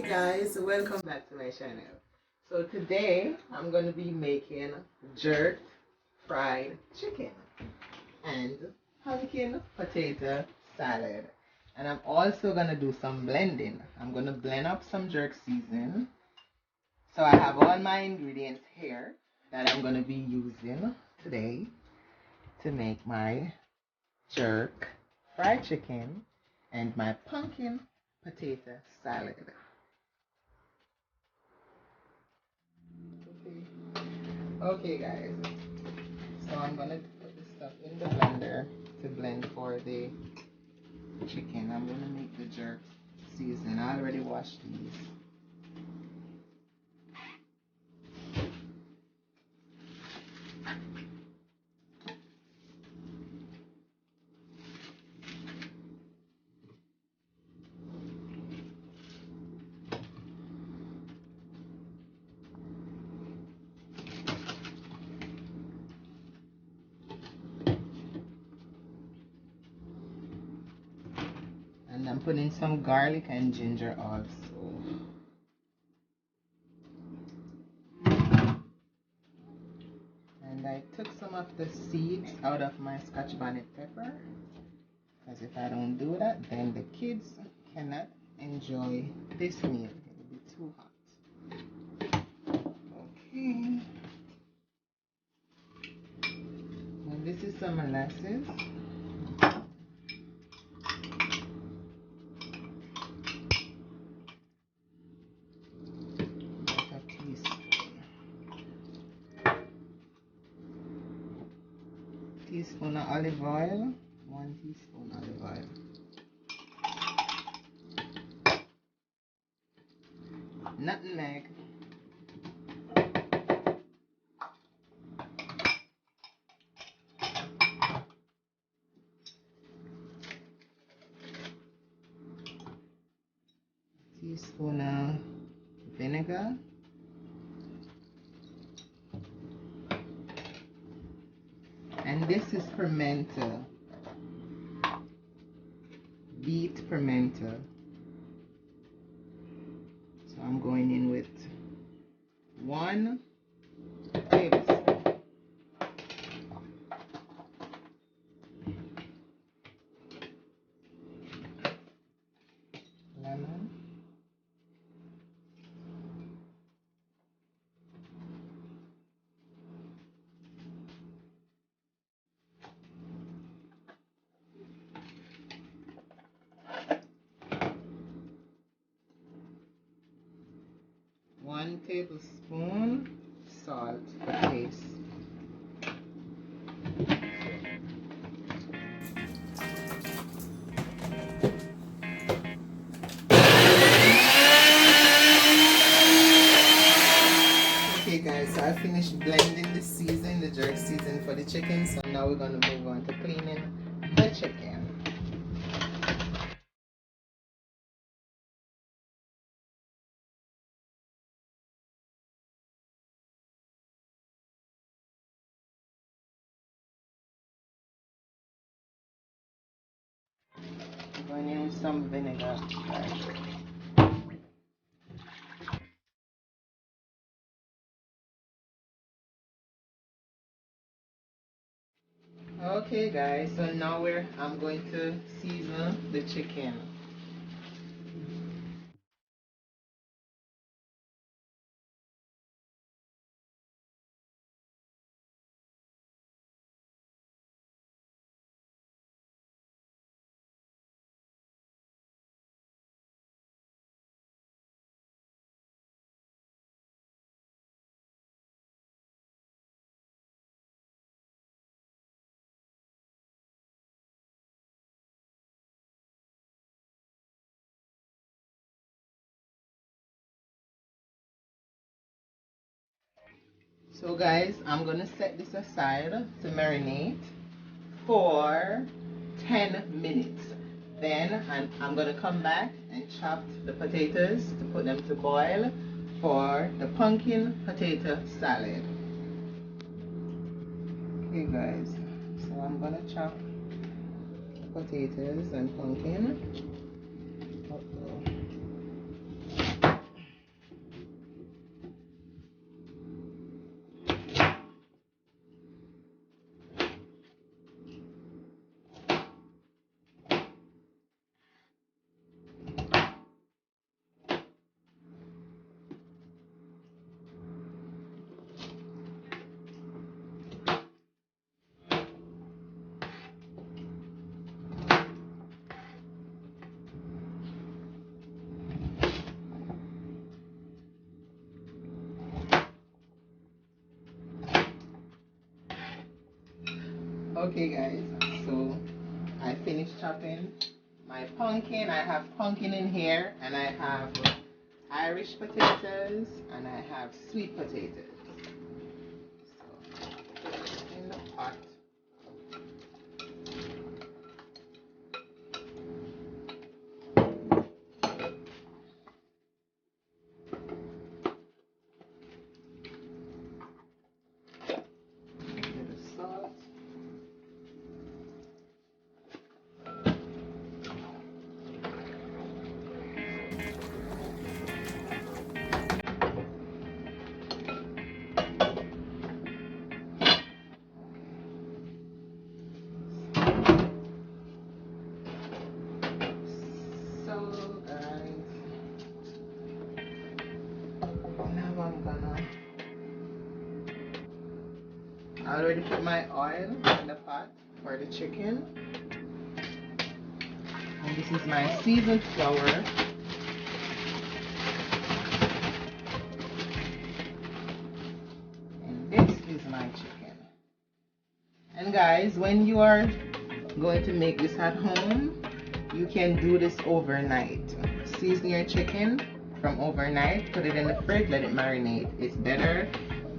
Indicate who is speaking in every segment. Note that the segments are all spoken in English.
Speaker 1: Guys, welcome back to my channel. So today I'm going to be making jerked fried chicken and pumpkin potato salad, and I'm also going to do some blending. I'm going to blend up some jerk season. So I have all my ingredients here that I'm going to be using today to make my jerk fried chicken and my pumpkin potato salad. Okay guys, so I'm gonna put this stuff in the blender to blend for the chicken. I'm gonna make the jerk season. I already washed these. And I'm putting some garlic and ginger also. And I took some of the seeds out of my Scotch bonnet pepper, because if I don't do that, then the kids cannot enjoy this meal. It will be too hot. Okay. And this is some molasses. Teaspoon of olive oil, 1 teaspoon olive oil. Nutmeg. Teaspoon of vinegar. And this is pimento, beet pimento. So I'm going in with 1 tablespoon. Lemon. One tablespoon salt for taste. Okay guys, so I finished blending the season, the jerk season for the chicken. So now we're going to move on to cleaning the chicken. Going in with some vinegar. Okay guys, so now I'm going to season the chicken. So guys, I'm going to set this aside to marinate for 10 minutes. Then I'm going to come back and chop the potatoes to put them to boil for the pumpkin potato salad. Okay guys, so I'm going to chop the potatoes and pumpkin. Uh-oh. Okay, guys, so I finished chopping my pumpkin. I have pumpkin in here, and I have Irish potatoes, and I have sweet potatoes. So put it in the pot. A little salt. So, guys, now I'm gonna. I already put my oil in the pot for the chicken. And this is my seasoned flour. And this is my chicken. And guys, when you are going to make this at home, you can do this overnight. Season your chicken from overnight, put it in the fridge, let it marinate. It's better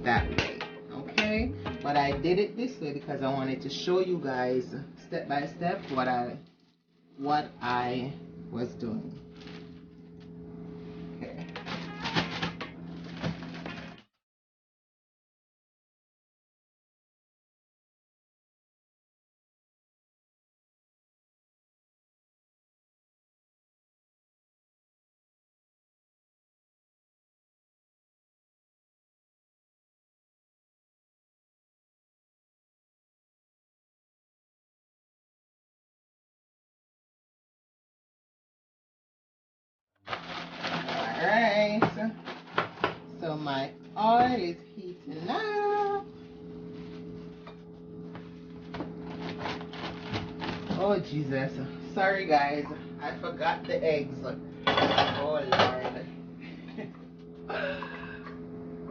Speaker 1: that way, okay? But I did it this way because I wanted to show you guys step by step what I was doing. Okay. Alright. So my oil is heating up. Oh Jesus. Sorry guys. I forgot the eggs. Oh Lord.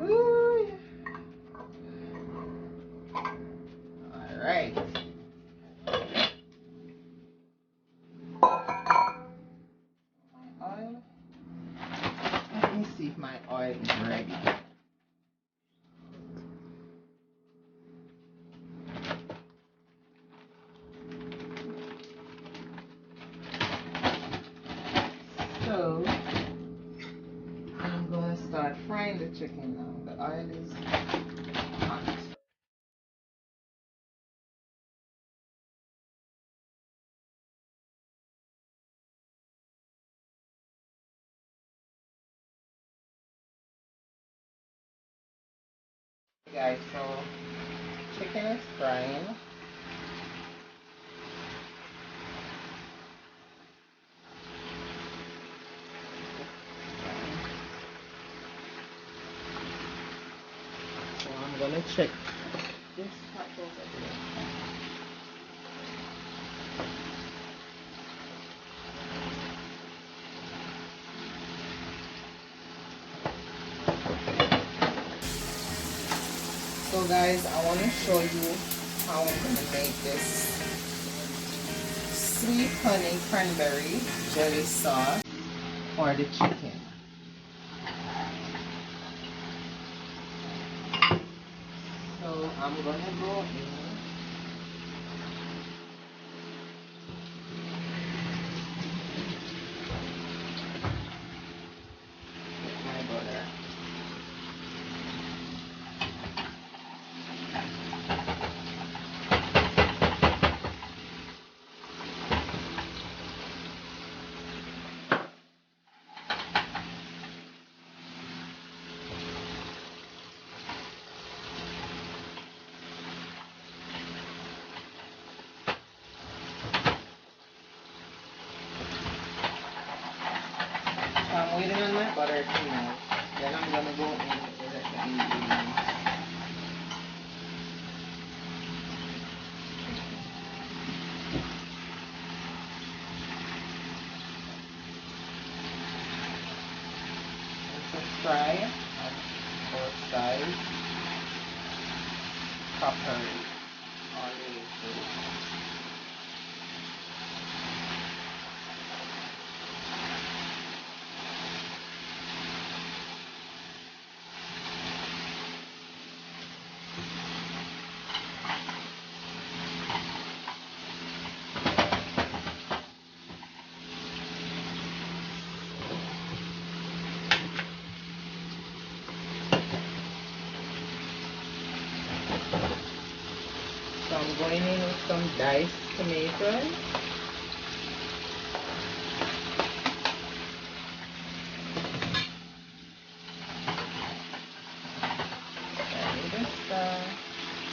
Speaker 1: Ooh. Alright. My oil. Let me see if my oil is ready. So I'm going to start frying the chicken now. The oil is hot. Guys, so chicken is frying. So I'm gonna check this pot over here. So guys, I want to show you how I'm gonna make this sweet honey cranberry jelly sauce for the chicken. So I'm gonna go in with my butter. So I'm waiting on my butter to melt. Then I'm gonna go in with the rest of the ingredients. And to fry on both sides properly. Olive. So I'm going in with some diced tomatoes. And just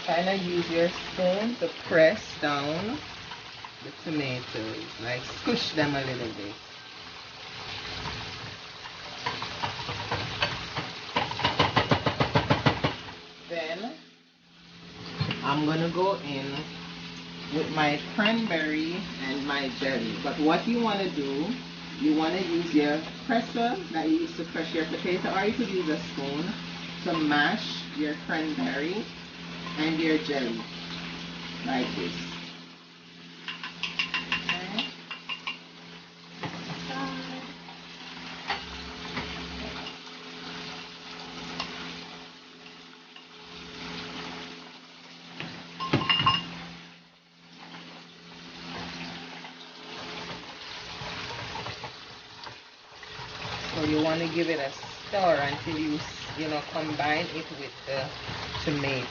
Speaker 1: kind of use your spoon to press down the tomatoes, like squish them a little bit. Then I'm gonna go in with my cranberry and my jelly. But what you want to do, you want to use your presser that you use to crush your potato, or you could use a spoon to mash your cranberry and your jelly like this. Okay. So you want to give it a stir until you combine it with the tomatoes.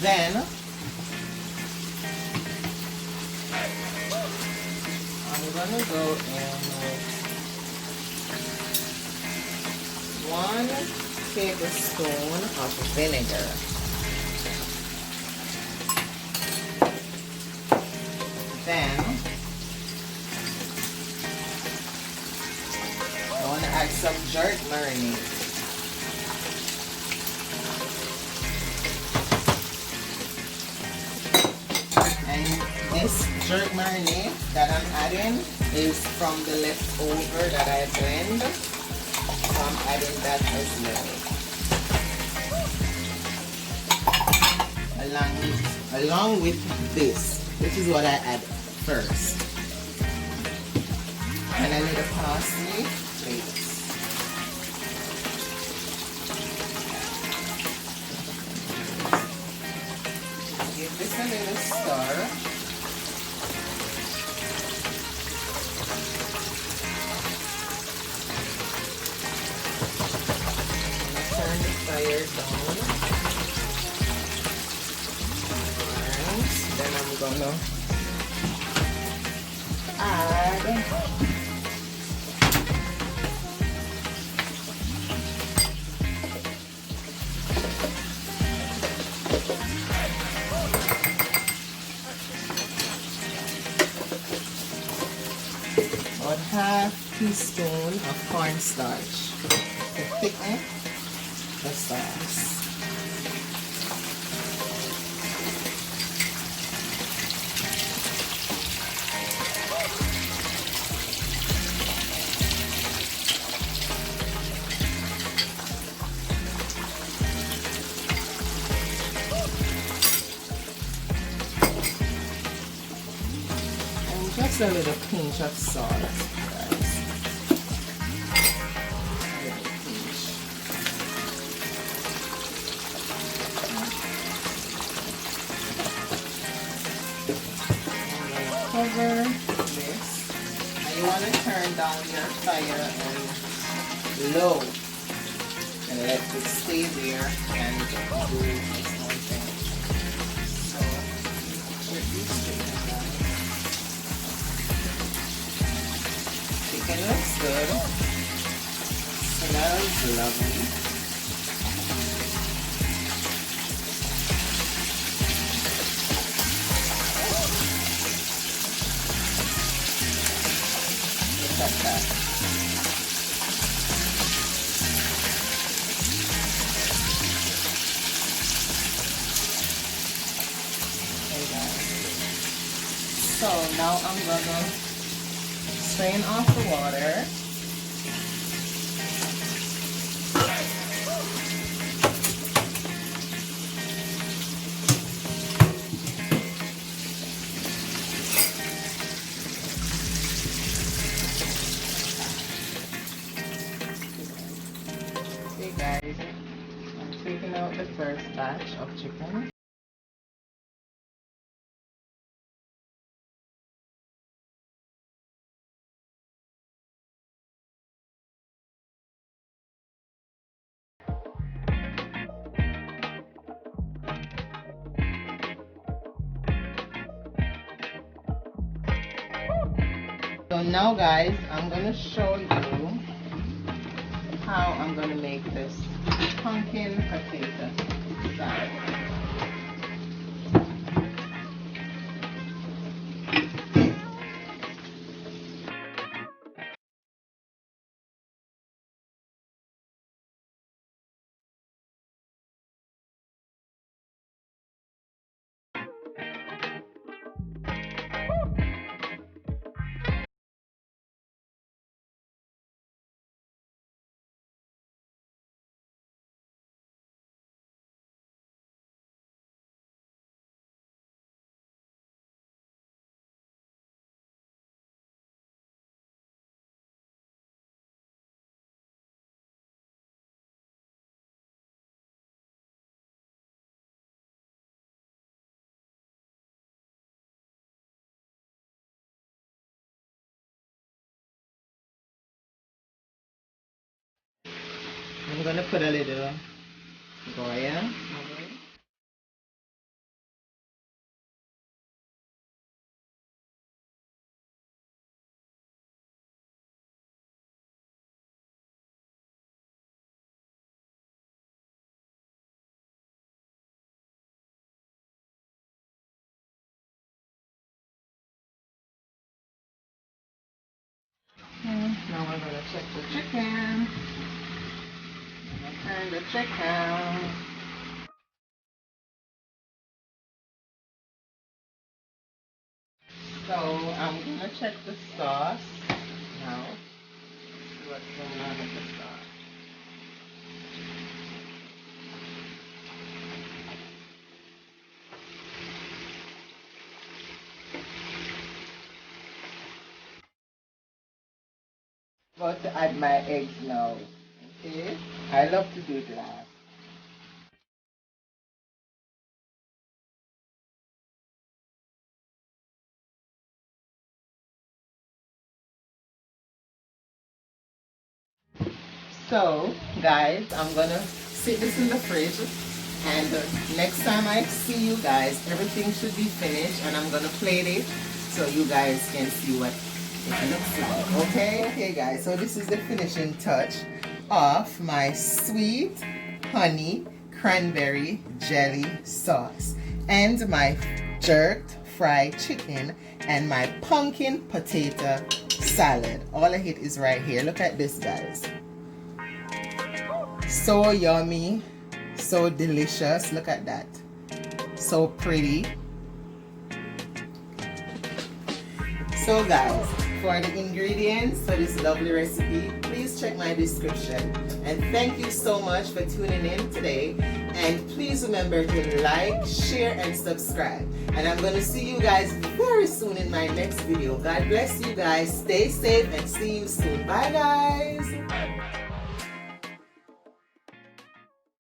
Speaker 1: Then I'm gonna go in with 1 tablespoon of vinegar. Then I want to add some jerk marinade. And this jerk marinade that I'm adding is from the leftover that I blend. So I'm adding that as well. Along with this. This is what I add first. And a little parsley flakes. Give this a little stir. Turn the fire down. And then I'm gonna add about 1/2 teaspoon of cornstarch to thicken the sauce. Just a little pinch of salt, guys. A little pinch. I'm going to cover this. And you want to turn down your fire on low. And let it stay there and do its own thing. So, put this chicken down. Chicken looks good. Smells lovely. Look at that. Okay, guys. So now I'm gonna strain off the water. Okay guys, I'm taking out the first batch of chicken. So now guys, I'm going to show you how I'm going to make this pumpkin potato salad. I'm going to put a little Goya. Now we're going to check the chicken. Turn the chicken. So I'm going to check the sauce now. See what's going on with the sauce. About to add my eggs now. Okay? I love to do it last. So, guys, I'm gonna sit this in the fridge, and next time I see you guys, everything should be finished, and I'm gonna plate it so you guys can see what it looks like. Okay? Okay, guys. So this is the finishing touch of my sweet honey cranberry jelly sauce and my jerked fried chicken and my pumpkin potato salad. All of it is right here. Look at this, guys. So yummy, so delicious. Look at that. So pretty. So guys, for the ingredients for this lovely recipe, please check my description. And thank you so much for tuning in today. And please remember to like, share, and subscribe. And I'm going to see you guys very soon in my next video. God bless you guys. Stay safe and see you soon. Bye guys.